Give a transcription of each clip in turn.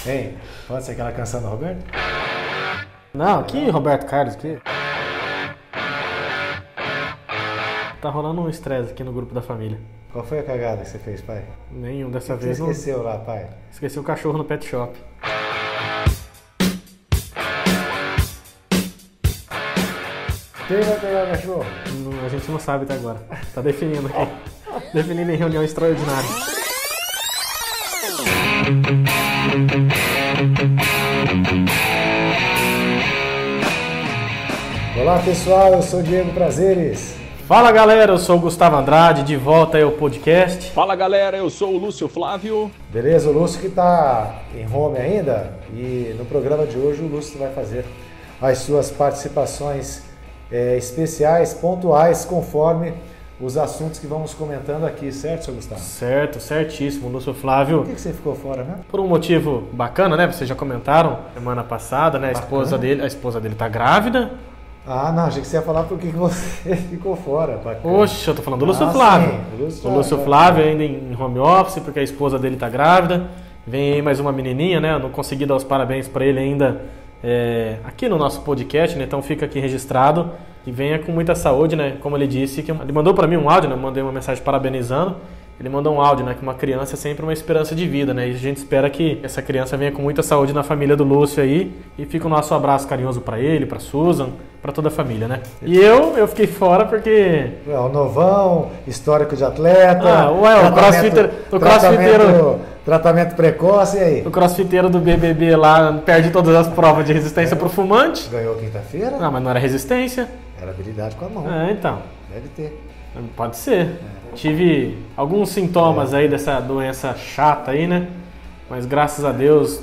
Hein? Pode ser aquela canção do Roberto? Não, que Roberto Carlos, que... Tá rolando um estresse aqui no grupo da família. Qual foi a cagada que você fez, pai? Nenhum dessa O que vez. você esqueceu lá, pai? Esqueci o cachorro no pet shop. Quem vai pegar o cachorro? A gente não sabe até agora. Tá definindo aqui. Definindo em reunião extraordinária. Olá, pessoal, eu sou o Diego Prazeres. Fala, galera, eu sou o Gustavo Andrade, de volta aí ao podcast. Fala, galera, eu sou o Lúcio Flávio. Beleza, o Lúcio que tá em home ainda, e no programa de hoje o Lúcio vai fazer as suas participações especiais, pontuais, conforme os assuntos que vamos comentando aqui, certo, seu Gustavo? Certo, certíssimo, Lúcio Flávio. Por que você ficou fora, né? Por um motivo bacana, né? Vocês já comentaram semana passada, né? A esposa dele tá grávida. Ah, não, achei que você ia falar por que você ficou fora. Bacana. Oxe, eu tô falando do Lúcio Flávio. Sim, o Lúcio Flávio ainda em home office, porque a esposa dele tá grávida. Vem aí mais uma menininha, né? Eu não consegui dar os parabéns pra ele ainda aqui no nosso podcast, né? Então fica aqui registrado. E venha com muita saúde, né? Como ele disse, ele mandou pra mim um áudio, né? Eu mandei uma mensagem parabenizando. Ele mandou um áudio, né? Que uma criança é sempre uma esperança de vida, né? E a gente espera que essa criança venha com muita saúde na família do Lúcio aí. E fica o nosso abraço carinhoso pra ele, pra Susan, pra toda a família, né? E eu fiquei fora porque... O novão, histórico de atleta... O crossfiteiro... Tratamento precoce, e aí? O crossfiteiro do BBB lá perde todas as provas de resistência pro fumante. Ganhou quinta-feira? Não, mas não era resistência. Era habilidade com a mão. Então. Deve ter. Pode ser. Tive alguns sintomas aí dessa doença chata aí, né? Mas graças a Deus,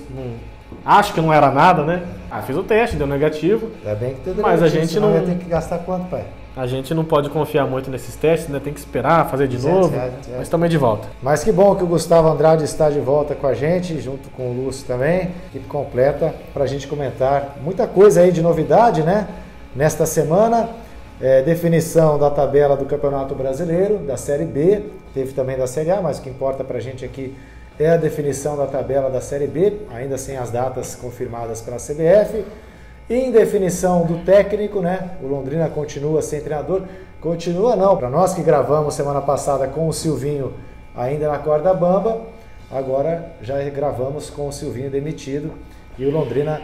acho que não era nada, né? Fiz o teste, deu negativo. Ainda bem que deu mas negativo, a gente senão não ia ter que gastar quanto, pai? A gente não pode confiar muito nesses testes, né? Tem que esperar, fazer de novo. Mas estamos de volta. Mas que bom que o Gustavo Andrade está de volta com a gente, junto com o Lúcio também, equipe completa, para a gente comentar muita coisa aí de novidade, né? Nesta semana, definição da tabela do Campeonato Brasileiro, da Série B, teve também da Série A, mas o que importa para a gente aqui é a definição da tabela da Série B, ainda sem as datas confirmadas pela CBF. Em definição do técnico, né? O Londrina continua sem treinador. Continua não, para nós que gravamos semana passada com o Silvinho ainda na corda bamba, agora já gravamos com o Silvinho demitido e o Londrina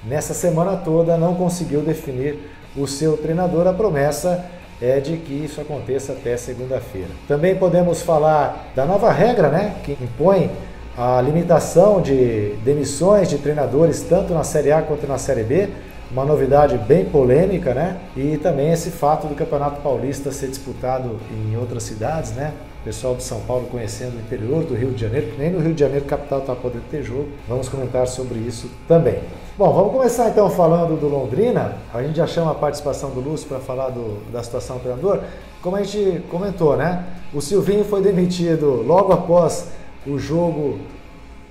nessa semana toda não conseguiu definir o seu treinador. A promessa é de que isso aconteça até segunda-feira. Também podemos falar da nova regra, né? Que impõe a limitação de demissões de treinadores tanto na Série A quanto na Série B. Uma novidade bem polêmica, né? E também esse fato do Campeonato Paulista ser disputado em outras cidades, né? O pessoal de São Paulo conhecendo o interior do Rio de Janeiro, que nem no Rio de Janeiro capital está podendo ter jogo. Vamos comentar sobre isso também. Bom, vamos começar então falando do Londrina. A gente já chama a participação do Lúcio para falar da situação do treinador. Como a gente comentou, né? O Silvinho foi demitido logo após o jogo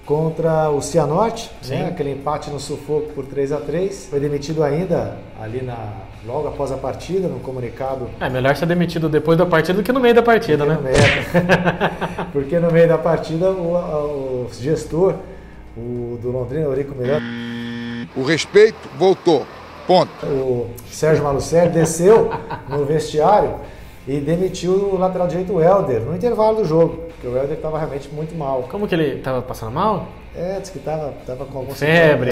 contra o Cianorte, né? Aquele empate no sufoco por 3-3. Foi demitido ainda ali logo após a partida, no comunicado. É melhor ser demitido depois da partida do que no meio da partida, né? Porque no meio da partida o gestor do Londrina, Eurico Miranda, o respeito voltou. Ponto. O Sérgio Malucelli desceu no vestiário e demitiu o lateral direito, o Helder, no intervalo do jogo, porque o Helder estava realmente muito mal. Como que ele estava passando mal? Disse que estava com alguns febre.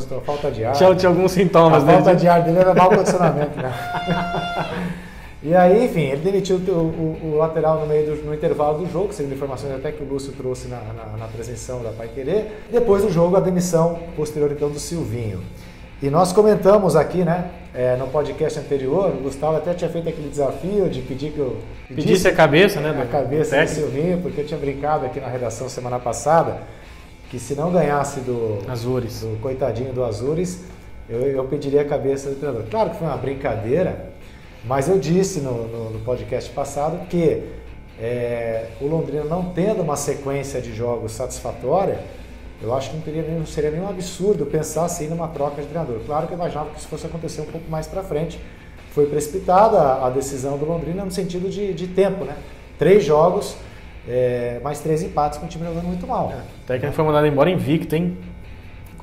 Tava falta de ar. Tinha alguns sintomas. A falta de ar dele era mau condicionamento, né? E aí, enfim, ele demitiu o lateral no intervalo do jogo, segundo informações até que o Lúcio trouxe na transmissão da Pai Querer. Depois do jogo, a demissão posterior então do Silvinho. E nós comentamos aqui, né, no podcast anterior, o Gustavo até tinha feito aquele desafio de pedir que eu pedisse a cabeça, né, a cabeça do Silvinho, porque eu tinha brincado aqui na redação semana passada que se não ganhasse do coitadinho do Azures, eu pediria a cabeça do treinador. Claro que foi uma brincadeira, mas eu disse no podcast passado que o Londrina não tendo uma sequência de jogos satisfatória, eu acho que não seria nenhum absurdo pensar assim numa troca de treinador. Claro que eu imaginava que isso fosse acontecer um pouco mais para frente. Foi precipitada a decisão do Londrina no sentido de tempo, né? 3 jogos, mais 3 empates com o time jogando muito mal. O técnico foi mandado embora invicto, hein?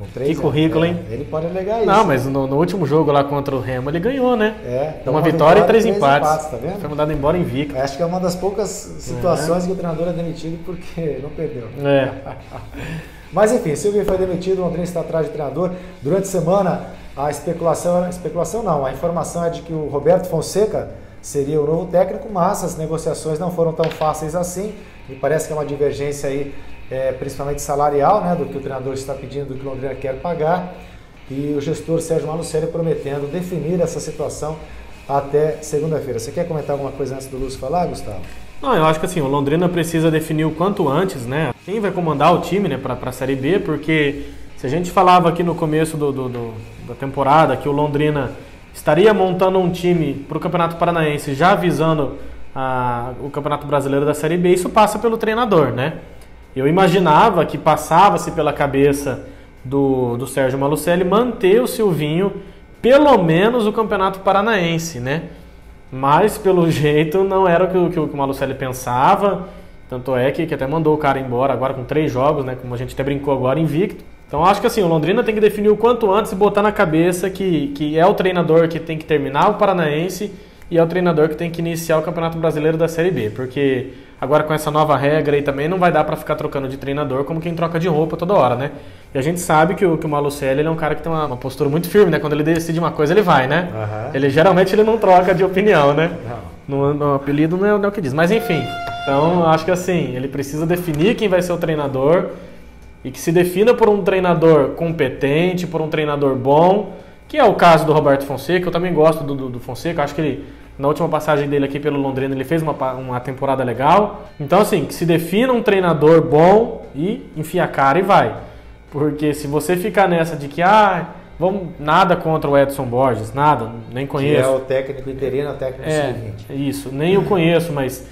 Com 3 Que currículo, hein? Ele pode alegar isso. Não, mas no último jogo lá contra o Remo ele ganhou, né? Então uma vitória e 3 empates. Tá vendo? Foi mandado embora invicto. Acho que é uma das poucas situações que o treinador é demitido porque não perdeu. Mas enfim, Silvinho foi demitido, o Londrina está atrás de treinador. Durante a semana, a informação é de que o Roberto Fonseca seria o novo técnico, mas as negociações não foram tão fáceis assim. Me parece que é uma divergência aí, principalmente salarial, né, do que o treinador está pedindo, do que o Londrina quer pagar. E o gestor Sérgio Malucelli prometendo definir essa situação até segunda-feira. Você quer comentar alguma coisa antes do Lúcio falar, Gustavo? Não, eu acho que assim, o Londrina precisa definir o quanto antes, né? Quem vai comandar o time, né, para a Série B, porque se a gente falava aqui no começo da temporada que o Londrina estaria montando um time para o Campeonato Paranaense já visando o Campeonato Brasileiro da Série B, isso passa pelo treinador, né? Eu imaginava que passava-se pela cabeça do Sérgio Malucelli manter o Silvinho pelo menos o Campeonato Paranaense, né? Mas, pelo jeito, não era o que o Malucelli pensava. Tanto é que até mandou o cara embora agora com 3 jogos, né? Como a gente até brincou agora, invicto. Então, acho que assim, o Londrina tem que definir o quanto antes e botar na cabeça que é o treinador que tem que terminar o Paranaense e é o treinador que tem que iniciar o Campeonato Brasileiro da Série B. Porque agora com essa nova regra aí também não vai dar para ficar trocando de treinador como quem troca de roupa toda hora, né? E a gente sabe que o Malucelli ele é um cara que tem uma postura muito firme, né? Quando ele decide uma coisa, ele vai, né? Geralmente ele não troca de opinião, né? No apelido não é o que diz. Mas enfim, então acho que assim, ele precisa definir quem vai ser o treinador e que se defina por um treinador competente, por um treinador bom, que é o caso do Roberto Fonseca. Eu também gosto do Fonseca, acho que ele, na última passagem dele aqui pelo Londrina, ele fez uma temporada legal. Então assim, que se defina um treinador bom e enfia a cara e vai. Porque se você ficar nessa de que, nada contra o Edson Borges, nada, nem conheço. Que é o técnico interino, o técnico seguinte. Isso, nem eu conheço, mas,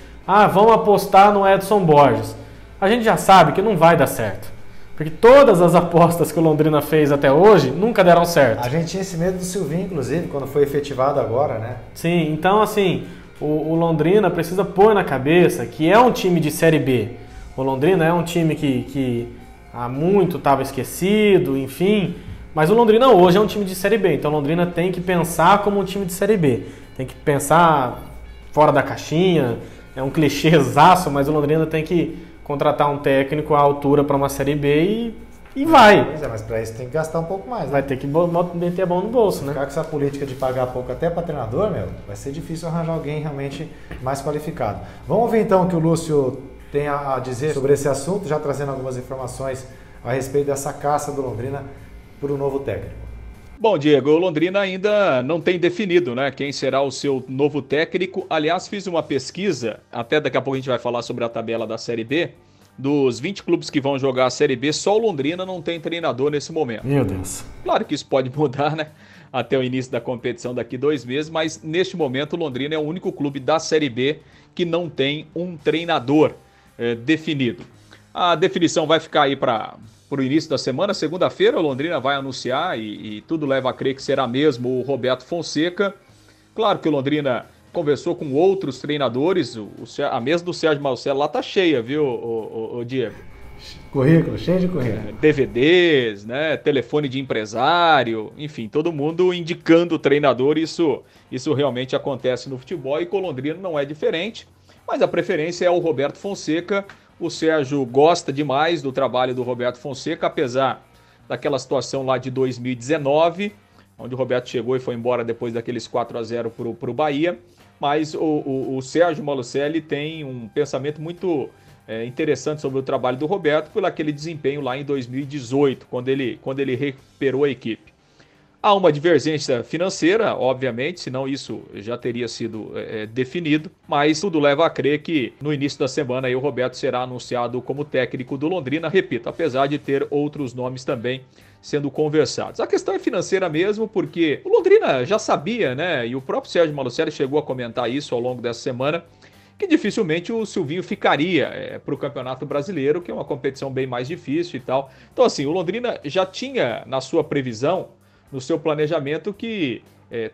vamos apostar no Edson Borges. A gente já sabe que não vai dar certo. Porque todas as apostas que o Londrina fez até hoje nunca deram certo. A gente tinha esse medo do Silvinho, inclusive, quando foi efetivado agora, né? Sim, então assim, o Londrina precisa pôr na cabeça que é um time de Série B. O Londrina é um time que há muito estava esquecido, enfim. Mas o Londrina hoje é um time de Série B. Então o Londrina tem que pensar como um time de Série B. Tem que pensar fora da caixinha. É um clichêzaço, mas o Londrina tem que contratar um técnico à altura para uma Série B e vai. Pois é, mas para isso tem que gastar um pouco mais, né? Vai ter que meter a mão no bolso, né? Ficar com essa política de pagar pouco até para treinador, vai ser difícil arranjar alguém realmente mais qualificado. Vamos ouvir então o que o Lúcio tem a dizer sobre esse assunto, já trazendo algumas informações a respeito dessa caça do Londrina para o novo técnico. Bom, Diego, o Londrina ainda não tem definido, né, quem será o seu novo técnico. Aliás, fiz uma pesquisa, até daqui a pouco a gente vai falar sobre a tabela da Série B. Dos 20 clubes que vão jogar a Série B, só o Londrina não tem treinador nesse momento. Meu Deus. Claro que isso pode mudar, né, até o início da competição daqui 2 meses, mas neste momento o Londrina é o único clube da Série B que não tem um treinador definido. A definição vai ficar aí para o início da semana. Segunda-feira o Londrina vai anunciar e tudo leva a crer que será mesmo o Roberto Fonseca. Claro que o Londrina conversou com outros treinadores, a mesa do Sérgio Malucelli lá tá cheia, viu, o Diego? Currículo, cheio de currículo. DVDs, né, telefone de empresário, enfim, todo mundo indicando o treinador. Isso realmente acontece no futebol e com o Londrina não é diferente, mas a preferência é o Roberto Fonseca. O Sérgio gosta demais do trabalho do Roberto Fonseca, apesar daquela situação lá de 2019, onde o Roberto chegou e foi embora depois daqueles 4-0 para o Bahia. Mas o Sérgio Malucelli tem um pensamento muito interessante sobre o trabalho do Roberto por aquele desempenho lá em 2018, quando ele recuperou a equipe. Há uma divergência financeira, obviamente, senão isso já teria sido definido, mas tudo leva a crer que no início da semana aí o Roberto será anunciado como técnico do Londrina, repito, apesar de ter outros nomes também sendo conversados. A questão é financeira mesmo, porque o Londrina já sabia, né, e o próprio Sérgio Malucelli chegou a comentar isso ao longo dessa semana, que dificilmente o Silvinho ficaria para o Campeonato Brasileiro, que é uma competição bem mais difícil e tal. Então assim, o Londrina já tinha na sua previsão no seu planejamento que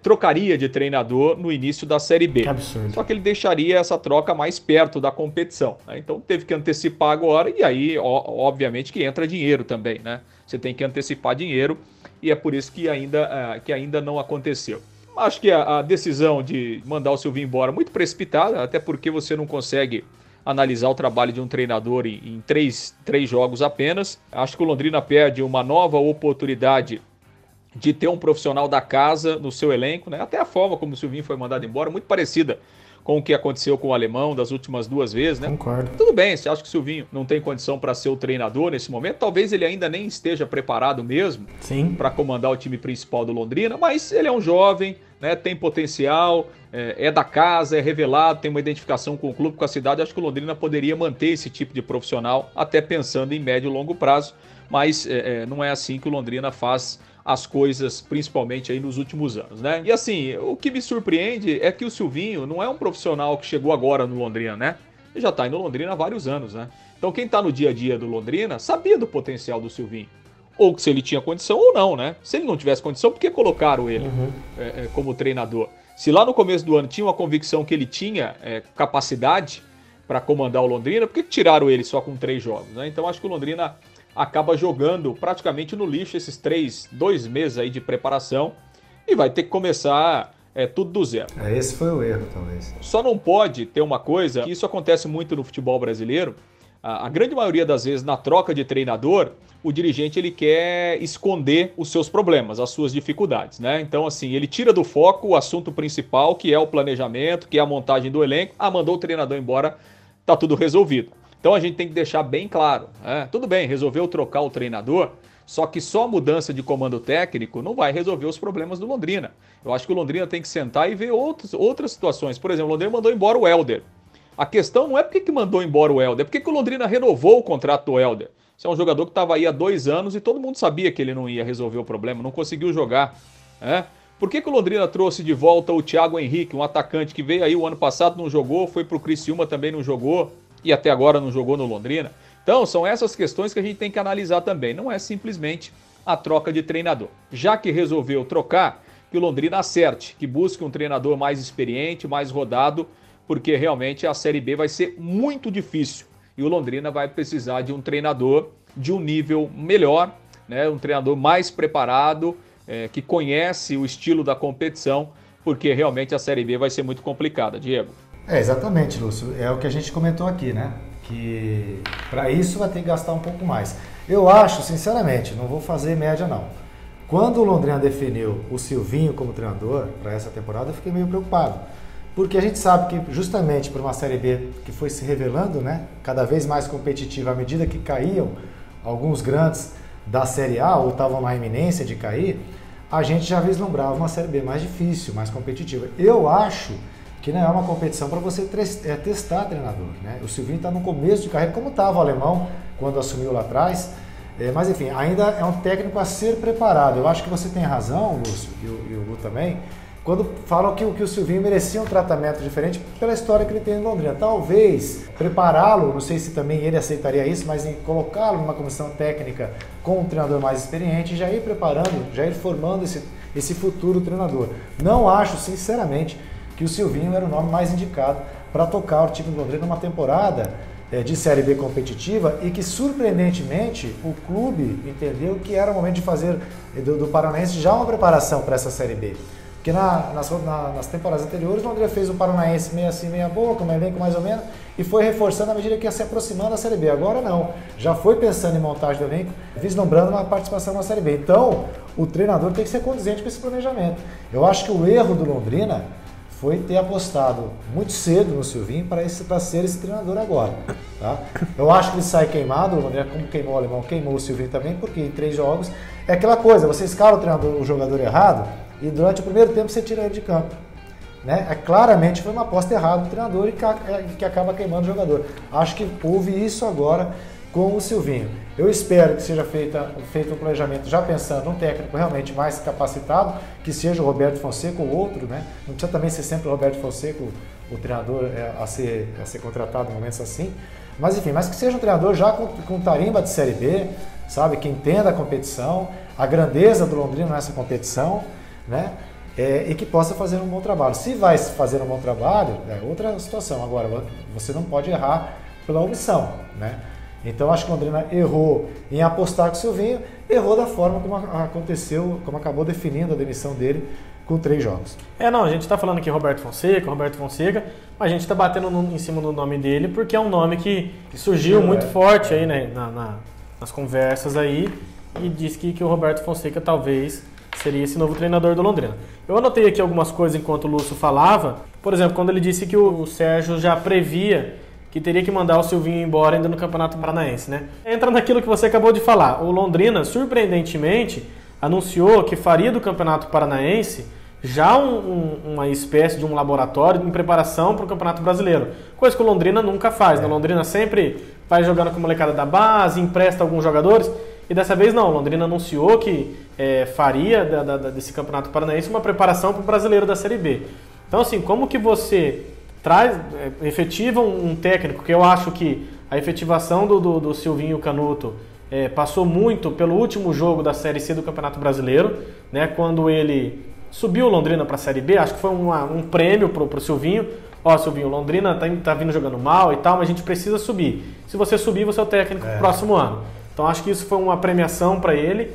trocaria de treinador no início da Série B. Que absurdo. Só que ele deixaria essa troca mais perto da competição, né? Então teve que antecipar agora e aí, obviamente, que entra dinheiro também, né? Você tem que antecipar dinheiro e é por isso que ainda não aconteceu. Acho que a decisão de mandar o Silvinho embora é muito precipitada, até porque você não consegue analisar o trabalho de um treinador em três jogos apenas. Acho que o Londrina perde uma nova oportunidade de ter um profissional da casa no seu elenco, né? Até a forma como o Silvinho foi mandado embora, muito parecida com o que aconteceu com o Alemão das últimas 2 vezes, né? Concordo. Tudo bem, você acha que o Silvinho não tem condição para ser o treinador nesse momento? Talvez ele ainda nem esteja preparado mesmo para comandar o time principal do Londrina, mas ele é um jovem, né? Tem potencial, é da casa, é revelado, tem uma identificação com o clube, com a cidade. Acho que o Londrina poderia manter esse tipo de profissional, até pensando em médio e longo prazo, mas não é assim que o Londrina faz as coisas, principalmente aí nos últimos anos, né? E assim, o que me surpreende é que o Silvinho não é um profissional que chegou agora no Londrina, né? Ele já tá aí no Londrina há vários anos, né? Então quem tá no dia a dia do Londrina sabia do potencial do Silvinho. Ou se ele tinha condição ou não, né? Se ele não tivesse condição, por que colocaram ele como treinador? Se lá no começo do ano tinha uma convicção que ele tinha capacidade para comandar o Londrina, por que tiraram ele só com 3 jogos, né? Então acho que o Londrina acaba jogando praticamente no lixo esses 2 meses aí de preparação e vai ter que começar tudo do zero. Esse foi o erro, talvez. Só não pode ter uma coisa, que isso acontece muito no futebol brasileiro, a grande maioria das vezes na troca de treinador, o dirigente ele quer esconder os seus problemas, as suas dificuldades, né? Então assim, ele tira do foco o assunto principal, que é o planejamento, que é a montagem do elenco, mandou o treinador embora, tá tudo resolvido. Então a gente tem que deixar bem claro, né? Tudo bem, resolveu trocar o treinador, só que só a mudança de comando técnico não vai resolver os problemas do Londrina. Eu acho que o Londrina tem que sentar e ver outras situações. Por exemplo, o Londrina mandou embora o Helder. A questão não é porque que mandou embora o Helder, é porque que o Londrina renovou o contrato do Helder. Esse é um jogador que estava aí há 2 anos e todo mundo sabia que ele não ia resolver o problema, não conseguiu jogar, né? Por que o Londrina trouxe de volta o Thiago Henrique, um atacante que veio aí o ano passado, não jogou, foi pro Criciúma também, não jogou, e até agora não jogou no Londrina? Então, são essas questões que a gente tem que analisar também. Não é simplesmente a troca de treinador. Já que resolveu trocar, que o Londrina acerte, que busque um treinador mais experiente, mais rodado, porque realmente a Série B vai ser muito difícil. E o Londrina vai precisar de um treinador de um nível melhor, né? Um treinador mais preparado, que conhece o estilo da competição, porque realmente a Série B vai ser muito complicada, Diego. Exatamente, Lúcio. É o que a gente comentou aqui, né? Que para isso vai ter que gastar um pouco mais. Eu acho, sinceramente, não vou fazer média não. Quando o Londrina definiu o Silvinho como treinador para essa temporada, eu fiquei meio preocupado. Porque a gente sabe que justamente por uma Série B que foi se revelando, né, cada vez mais competitiva à medida que caíam alguns grandes da Série A ou estavam na iminência de cair, a gente já vislumbrava uma Série B mais difícil, mais competitiva. Eu acho que não é uma competição para você testar treinador, né? O Silvinho está no começo de carreira, como estava o Alemão quando assumiu lá atrás, mas enfim, ainda é um técnico a ser preparado. Eu acho que você tem razão, Lúcio, e o Lu também, quando falam que o Silvinho merecia um tratamento diferente pela história que ele tem em Londrina. Talvez prepará-lo, não sei se também ele aceitaria isso, mas em colocá-lo numa comissão técnica com um treinador mais experiente, já ir preparando, já ir formando esse futuro treinador. Não acho, sinceramente, que o Silvinho era o nome mais indicado para tocar o time do Londrina numa temporada de Série B competitiva e que, surpreendentemente, o clube entendeu que era o momento de fazer do Paranaense já uma preparação para essa Série B. Porque nas temporadas anteriores o Londrina fez o Paranaense meio assim, meia boca, um elenco mais ou menos, e foi reforçando à medida que ia se aproximando da Série B. Agora não, já foi pensando em montagem do elenco, vislumbrando uma participação na Série B. Então, o treinador tem que ser condizente com esse planejamento. Eu acho que o erro do Londrina foi ter apostado muito cedo no Silvinho para ser esse treinador agora. Tá? Eu acho que ele sai queimado, o Londrina, como queimou o Alemão, queimou o Silvinho também, porque em 3 jogos é aquela coisa, você escala o jogador errado e durante o primeiro tempo você tira ele de campo. Né? Claramente foi uma aposta errada do treinador e que acaba queimando o jogador. Acho que houve isso agora com o Silvinho. Eu espero que seja feito um planejamento já pensando num técnico realmente mais capacitado, que seja o Roberto Fonseca ou outro, né? Não precisa também ser sempre o Roberto Fonseca o treinador a ser contratado em momentos assim, mas enfim, mas que seja um treinador já com tarimba de Série B, sabe, que entenda a competição, a grandeza do Londrina nessa competição, né? E que possa fazer um bom trabalho. Se vai fazer um bom trabalho, é outra situação. Agora, você não pode errar pela omissão, né? Então, acho que o Londrina errou em apostar com o Silvinho, errou da forma como aconteceu, como acabou definindo a demissão dele com 3 jogos. Não, a gente está falando aqui Roberto Fonseca, mas a gente está batendo em cima do nome dele porque é um nome que surgiu muito forte aí, né, nas conversas aí, e diz que o Roberto Fonseca talvez seria esse novo treinador do Londrina. Eu anotei aqui algumas coisas enquanto o Lúcio falava, por exemplo, quando ele disse que o Sérgio já previa que teria que mandar o Silvinho embora ainda no Campeonato Paranaense, né? Entra naquilo que você acabou de falar. O Londrina, surpreendentemente, anunciou que faria do Campeonato Paranaense já uma espécie de um laboratório em preparação para o Campeonato Brasileiro. Coisa que o Londrina nunca faz, né? O Londrina sempre vai jogando com a molecada da base, empresta alguns jogadores, e dessa vez não. O Londrina anunciou que faria desse Campeonato Paranaense uma preparação para o Brasileiro da Série B. Então, assim, como que você efetiva um técnico, que eu acho que a efetivação do Silvinho Canuto passou muito pelo último jogo da Série C do Campeonato Brasileiro, né, quando ele subiu o Londrina para a Série B, acho que foi um prêmio para o Silvinho. Silvinho, o Londrina tá vindo jogando mal e tal, mas a gente precisa subir. Se você subir, você é o técnico pro próximo ano. Então acho que isso foi uma premiação para ele.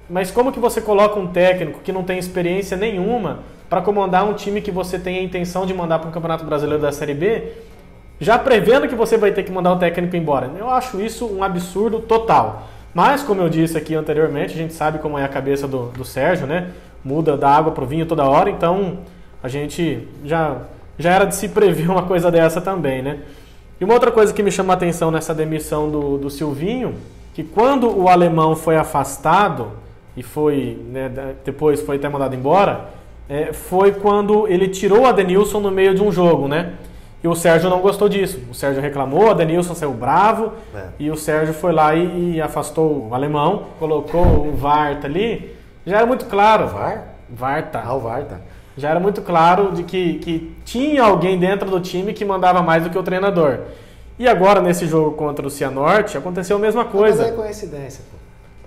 Mas como que você coloca um técnico que não tem experiência nenhuma para comandar um time que você tem a intenção de mandar para o Campeonato Brasileiro da Série B, já prevendo que você vai ter que mandar o técnico embora? Eu acho isso um absurdo total. Mas, como eu disse aqui anteriormente, a gente sabe como é a cabeça do Sérgio, né? Muda da água pro vinho toda hora, então a gente já era de se prever uma coisa dessa também, né? E uma outra coisa que me chama a atenção nessa demissão do Silvinho, que quando o alemão foi afastado e depois foi até mandado embora, foi quando ele tirou o Adenilson no meio de um jogo, né? E o Sérgio não gostou disso. O Sérgio reclamou, o Adenilson saiu bravo, e o Sérgio foi lá e afastou o alemão, colocou o Varta ali. Já era muito claro. Varta. O Varta. Já era muito claro de que tinha alguém dentro do time que mandava mais do que o treinador. E agora, nesse jogo contra o Cianorte, aconteceu a mesma coisa. Mas é coincidência, pô.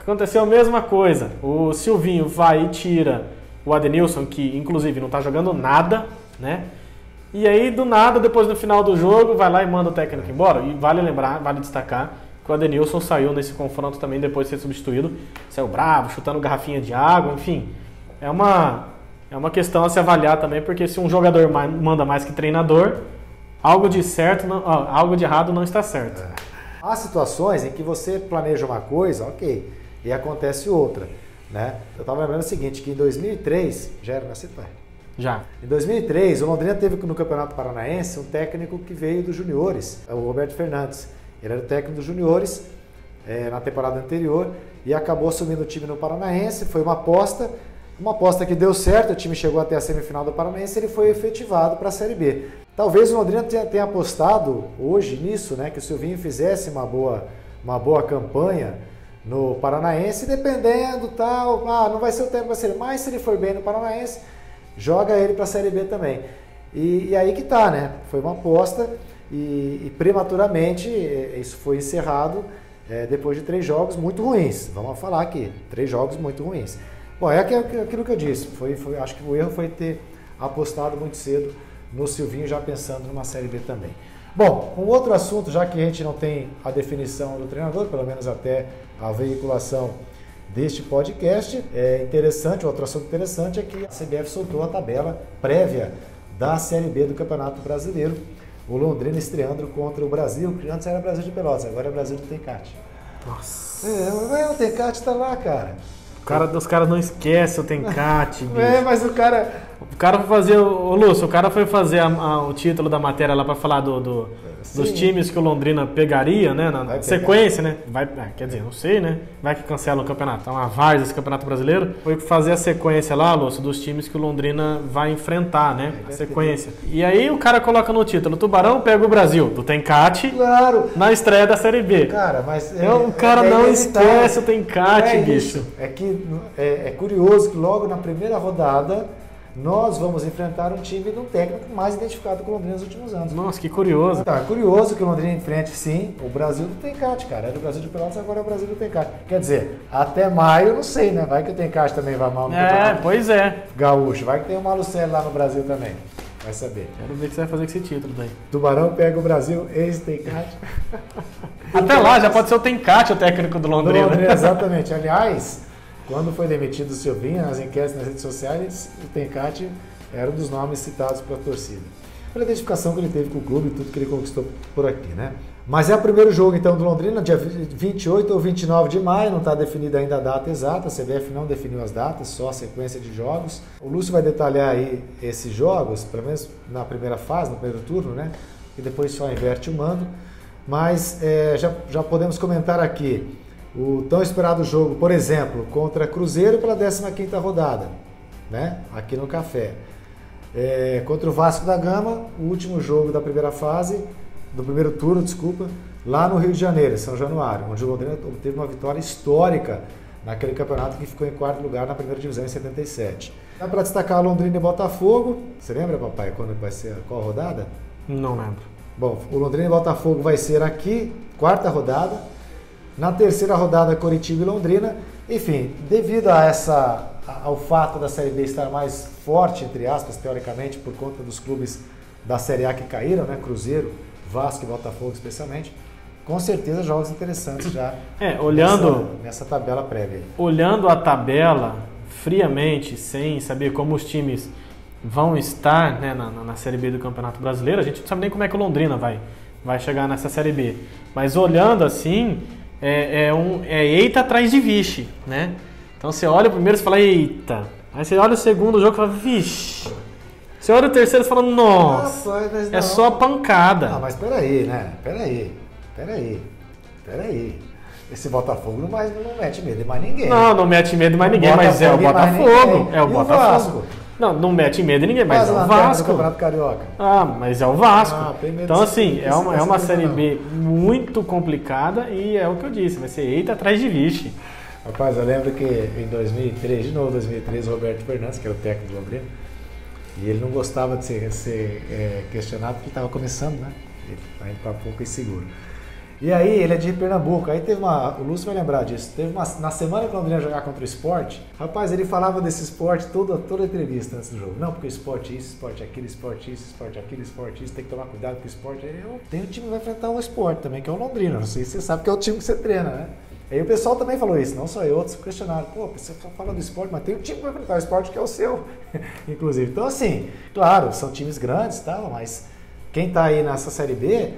Aconteceu a mesma coisa. O Silvinho vai e tira o Adenilson, que inclusive não está jogando nada, né? E aí, do nada, depois no final do jogo, vai lá e manda o técnico embora. E vale lembrar, vale destacar, que o Adenilson saiu nesse confronto também depois de ser substituído. Saiu bravo, chutando garrafinha de água, enfim. É uma questão a se avaliar também, porque se um jogador manda mais que treinador, algo de errado não está certo. Há situações em que você planeja uma coisa, ok, e acontece outra, né? Eu estava lembrando o seguinte, que em 2003, já era nascido, pai? Já. Em 2003, o Londrina teve no Campeonato Paranaense um técnico que veio dos juniores, o Roberto Fernandes. Ele era técnico dos juniores na temporada anterior e acabou assumindo o time no Paranaense. Foi uma aposta que deu certo, o time chegou até a semifinal do Paranaense e ele foi efetivado para a Série B. Talvez o Londrina tenha apostado hoje nisso, né, que o Silvinho fizesse uma boa campanha no Paranaense, dependendo tal, não vai ser o técnico da Série B, mas se ele for bem no Paranaense, joga ele para a Série B também. E aí que tá, né? Foi uma aposta e prematuramente isso foi encerrado depois de 3 jogos muito ruins. Vamos falar aqui, 3 jogos muito ruins. Bom, é aquilo que eu disse. Acho que o erro foi ter apostado muito cedo no Silvinho, já pensando numa Série B também. Bom, um outro assunto, já que a gente não tem a definição do treinador, pelo menos até a veiculação deste podcast, outro assunto interessante é que a CBF soltou a tabela prévia da Série B do Campeonato Brasileiro. O Londrina estreando contra o Brasil, que antes era Brasil de Pelotas, agora é Brasil do Tencate. Nossa. O Tencate tá lá, cara. Os caras não esquecem o Tencate, bicho. Mas o cara... O cara foi fazer... Ô, Lúcio, o cara foi fazer o título da matéria lá pra falar dos times que o Londrina pegaria, né? Na sequência, né? Quer dizer, não sei, né? Vai que cancela o campeonato. Tá uma várzea esse campeonato brasileiro. Foi fazer a sequência lá, Lúcio, dos times que o Londrina vai enfrentar, né? A sequência. E aí o cara coloca no título: Tubarão pega o Brasil, do Tencate, claro, na estreia da Série B. Cara, mas... o cara não esquece o Tencate, bicho. É que é curioso que logo na primeira rodada nós vamos enfrentar um time de um técnico mais identificado com o Londrina nos últimos anos. Nossa, que curioso. Tá, curioso que o Londrina enfrente, sim, o Brasil do Tencate, cara. Era o Brasil de Pelotas, agora é o Brasil do Tencate. Quer dizer, até maio eu não sei, né? Vai que o Tencate também vai mal no campeonato pois é. gaúcho. Vai que tem o Malucelli lá no Brasil também. Vai saber. Quero ver o que você vai fazer com esse título daí. Tubarão pega o Brasil, ex-Tencate. Até lá, já pode ser o Tencate o técnico do Londrina. Exatamente. Aliás, quando foi demitido o Silvinho, nas enquetes nas redes sociais, o Tencate era um dos nomes citados pela torcida. Pela identificação que ele teve com o clube e tudo que ele conquistou por aqui, né? Mas é o primeiro jogo, então, do Londrina, dia 28 ou 29 de maio, não está definida ainda a data exata, a CBF não definiu as datas, só a sequência de jogos. O Lúcio vai detalhar aí esses jogos, pelo menos na primeira fase, no primeiro turno, né? E depois só inverte o mando. Mas já podemos comentar aqui o tão esperado jogo, por exemplo, contra Cruzeiro pela 15ª rodada, né? Aqui no Café. Contra o Vasco da Gama, o último jogo da primeira fase, do primeiro turno, desculpa, lá no Rio de Janeiro, São Januário, onde o Londrina obteve uma vitória histórica naquele campeonato que ficou em quarto lugar na primeira divisão em 77. Dá para destacar Londrina e Botafogo. Você lembra, papai, quando vai ser qual rodada? Não lembro. Bom, o Londrina e Botafogo vai ser aqui, quarta rodada. Na terceira rodada, Coritiba e Londrina. Enfim, devido ao fato da Série B estar mais forte, entre aspas, teoricamente, por conta dos clubes da Série A que caíram, né? Cruzeiro, Vasco e Botafogo especialmente, com certeza jogos interessantes já olhando nessa tabela prévia aí. Olhando a tabela friamente, sem saber como os times vão estar, né, na Série B do Campeonato Brasileiro, a gente não sabe nem como é que o Londrina vai chegar nessa Série B. Mas olhando assim, eita atrás de vixe, né? Então você olha o primeiro e fala, eita. Aí você olha o segundo jogo e fala, vixe. Você olha o terceiro e fala, nossa, é só pancada. Ah, mas peraí, né? Peraí. Esse Botafogo não mete medo de mais ninguém. Não mete medo de mais ninguém, mas é o Botafogo. É o Botafogo. Não mete medo de ninguém, mas é o Vasco. Campeonato Carioca. Mas é o Vasco. Então assim, é uma Série B muito complicada e é o que eu disse, vai ser eita atrás de vixe. Rapaz, eu lembro que em 2003, o Roberto Fernandes, que era o técnico do Londrina, e ele não gostava de ser questionado porque estava começando, né? Ele estava um pouco inseguro. E aí, ele é de Pernambuco, aí o Lúcio vai lembrar disso, na semana que o Londrina ia jogar contra o Sport, rapaz, ele falava desse esporte toda entrevista antes do jogo. Não, porque o esporte isso, esporte aquilo, esporte isso, esporte aquilo, esporte isso, tem que tomar cuidado com o esporte. Tem um time que vai enfrentar o Sport também, que é o Londrina, não sei se você sabe que é o time que você treina, né? Aí o pessoal também falou isso, não só eu, outros questionaram. Pô, você fala do esporte, mas tem um time que vai enfrentar o esporte que é o seu, inclusive. Então, assim, claro, são times grandes e tal, mas quem tá aí nessa Série B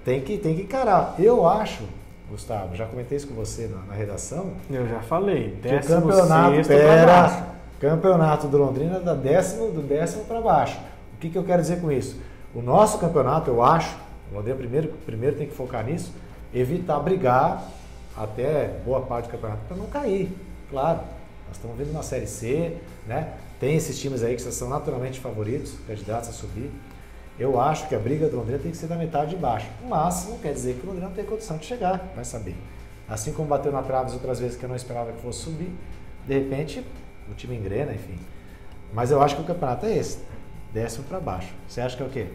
tem que encarar. Eu acho, Gustavo, já comentei isso com você na redação. Eu já falei, que o campeonato do Londrina do décimo para baixo. O que eu quero dizer com isso? O nosso campeonato, eu acho, o Londrina primeiro tem que focar nisso, evitar brigar até boa parte do campeonato para não cair, claro. Nós estamos vendo na Série C, né? Tem esses times aí que são naturalmente favoritos, candidatos a subir. Eu acho que a briga do Londrina tem que ser da metade de baixo, mas não quer dizer que o Londrina não tem condição de chegar, vai saber. Assim como bateu na trave outras vezes que eu não esperava que fosse subir, de repente o time engrena, enfim. Mas eu acho que o campeonato é esse, décimo para baixo. Você acha que é o quê?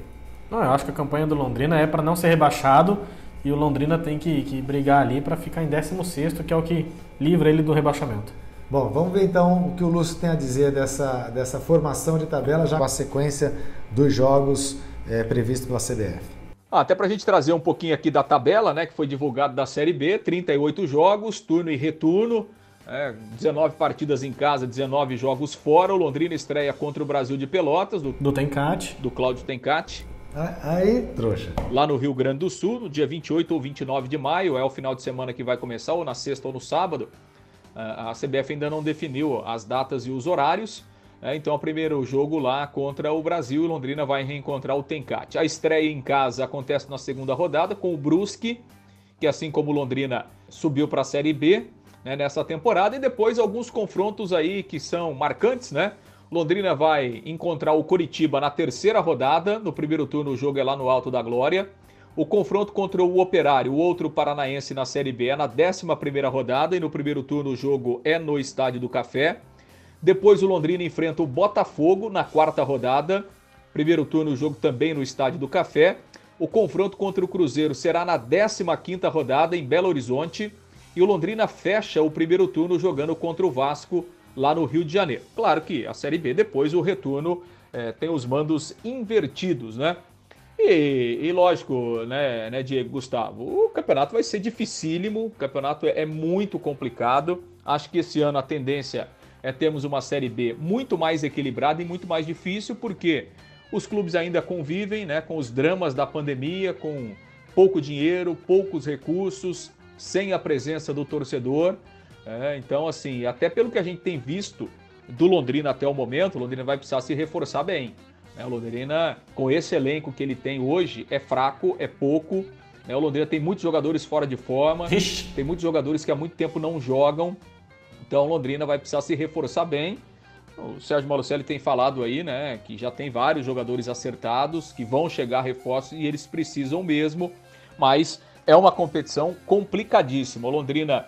Não, eu acho que a campanha do Londrina é para não ser rebaixado. E o Londrina tem que brigar ali para ficar em 16º, que é o que livra ele do rebaixamento. Bom, vamos ver então o que o Lúcio tem a dizer dessa formação de tabela, já com a sequência dos jogos previstos pela CBF. Até para a gente trazer um pouquinho aqui da tabela, né, que foi divulgado da Série B, 38 jogos, turno e retorno, 19 partidas em casa, 19 jogos fora. O Londrina estreia contra o Brasil de Pelotas, do Tencate. Do Cláudio Tencate. Aí, trouxa. Lá no Rio Grande do Sul, no dia 28 ou 29 de maio, é o final de semana que vai começar, ou na sexta ou no sábado. A CBF ainda não definiu as datas e os horários. Então, o primeiro jogo lá contra o Brasil, e Londrina vai reencontrar o Tencate. A estreia em casa acontece na segunda rodada com o Brusque, que assim como o Londrina subiu para a Série B, né, nessa temporada. E depois alguns confrontos aí que são marcantes, né? Londrina vai encontrar o Coritiba na terceira rodada. No primeiro turno o jogo é lá no Alto da Glória. O confronto contra o Operário, o outro paranaense na Série B, é na 11ª rodada. E no primeiro turno o jogo é no Estádio do Café. Depois o Londrina enfrenta o Botafogo na 4ª rodada. Primeiro turno, o jogo também no Estádio do Café. O confronto contra o Cruzeiro será na 15ª rodada em Belo Horizonte. E o Londrina fecha o primeiro turno jogando contra o Vasco lá no Rio de Janeiro. Claro que a Série B, depois o retorno tem os mandos invertidos, né? E lógico, né, Diego, Gustavo, o campeonato vai ser dificílimo, o campeonato é muito complicado. Acho que esse ano a tendência é termos uma Série B muito mais equilibrada e muito mais difícil, porque os clubes ainda convivem, né, com os dramas da pandemia, com pouco dinheiro, poucos recursos, sem a presença do torcedor. Então, assim, até pelo que a gente tem visto do Londrina até o momento, o Londrina vai precisar se reforçar bem. O Londrina, com esse elenco que ele tem hoje, é fraco, é pouco. O Londrina tem muitos jogadores fora de forma, tem muitos jogadores que há muito tempo não jogam. Então, o Londrina vai precisar se reforçar bem. O Sérgio Malucelli tem falado aí, né, que já tem vários jogadores acertados, que vão chegar reforços e eles precisam mesmo, mas é uma competição complicadíssima. O Londrina,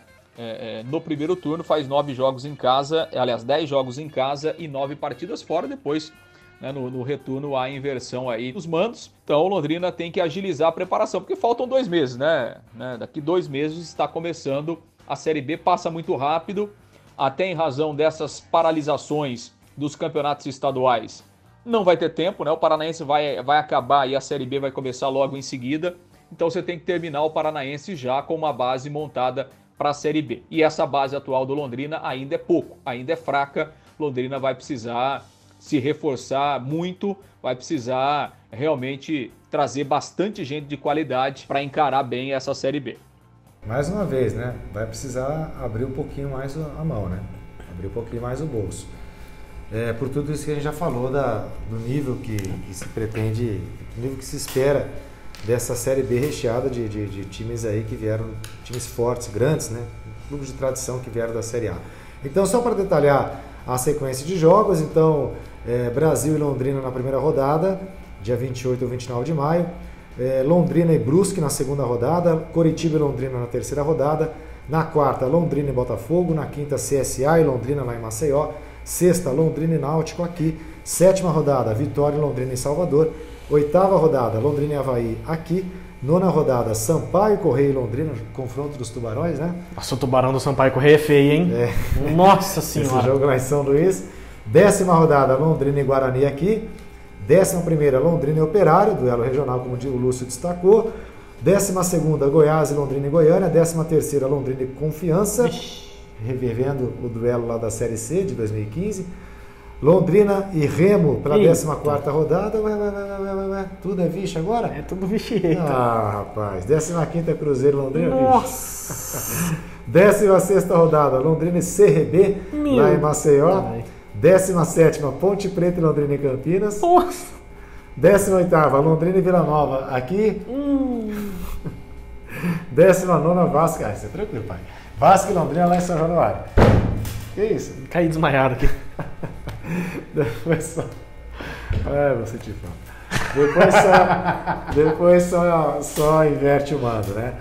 no primeiro turno, faz 9 jogos em casa, aliás, 10 jogos em casa e 9 partidas fora. Depois, né, no retorno, há inversão aí dos mandos. Então, o Londrina tem que agilizar a preparação, porque faltam 2 meses, né? Daqui 2 meses está começando a Série B, passa muito rápido, até em razão dessas paralisações dos campeonatos estaduais. Não vai ter tempo, né? O Paranaense vai acabar e a Série B vai começar logo em seguida. Então você tem que terminar o Paranaense já com uma base montada para a Série B. E essa base atual do Londrina ainda é pouco, ainda é fraca. Londrina vai precisar se reforçar muito, vai precisar realmente trazer bastante gente de qualidade para encarar bem essa Série B. Mais uma vez, né? Vai precisar abrir um pouquinho mais a mão, né? Abrir um pouquinho mais o bolso. Por tudo isso que a gente já falou do nível que se pretende, do nível que se espera dessa Série B recheada de times aí que vieram, times fortes, grandes, né? Clubes de tradição que vieram da Série A. Então, só para detalhar a sequência de jogos, então, Brasil e Londrina na primeira rodada, dia 28 ou 29 de maio, Londrina e Brusque na segunda rodada, Coritiba e Londrina na terceira rodada, na quarta, Londrina e Botafogo, na quinta, CSA e Londrina lá em Maceió, sexta, Londrina e Náutico aqui, sétima rodada, Vitória e Londrina em Salvador, oitava rodada, Londrina e Avaí aqui, nona rodada, Sampaio, Correia e Londrina, confronto dos tubarões, né? Nossa, o tubarão do Sampaio Correia é feio, hein? Nossa Senhora! Esse jogo lá em São Luís. Décima rodada, Londrina e Guarani aqui. 11ª, Londrina e Operário, duelo regional, como o Lúcio destacou. 12ª, Goiás e Londrina e Goiânia. 13ª, Londrina e Confiança, revivendo o duelo lá da Série C de 2015. Londrina e Remo pela 14ª rodada. Tudo é vixe agora? É tudo vixe. Ah, rapaz. 15ª, Cruzeiro e Londrina. Nossa! 16ª rodada, Londrina e CRB, lá em Maceió. 17ª, Ponte Preta e Londrina e Campinas. Nossa! 18ª, Londrina e Vila Nova aqui. 19ª, Vasco. Isso é tranquilo, pai. Vasco e Londrina lá em São Januário. Que isso? Caí desmaiado aqui. Depois só. Você te fala. Depois só inverte o mando, né?